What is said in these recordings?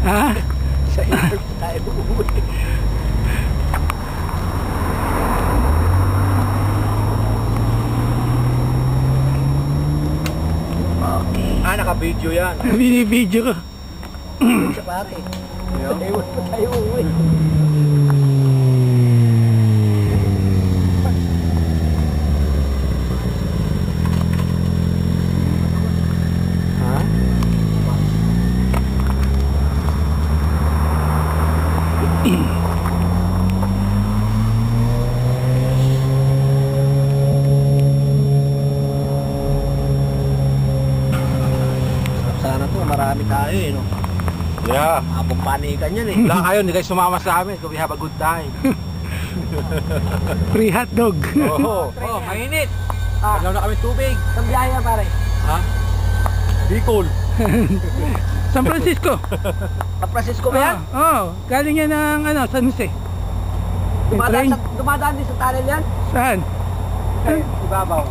Ha? Sa interview tayo uuwi. Okay. Naka-video yan. Binibidyo ko. Sa pare. Ewan pa tayo uuwi. Sana to, marami tayo eh, no? Yeah. Abong panikan yan eh. Wala kayo, hindi kayo sumama sa amin. So we have a good time. Free hotdog. Oo. Oh, mainit. Paglaw na kami tubig. Saan biyaya pare? Ha? Bicol. San Francisco. San Francisco ba yan? Oo, galing yan ng San Jose. Train. Dumadaan din sa tunnel yan? Saan? Ibabaw.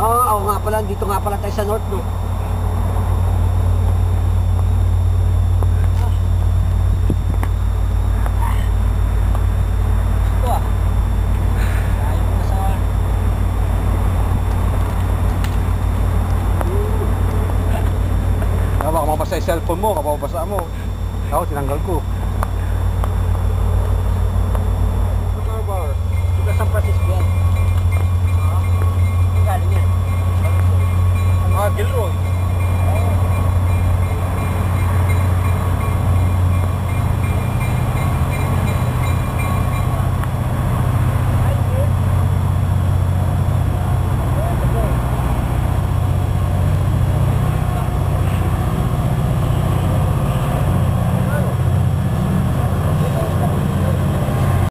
Oo, nga pala, dito nga pala tayo sa north, no? Ito ah. Tayo na sa... Baka mabasa yung cellphone mo, kapabasa mo. Ako, tinanggal ko. Ito San Francisco yan.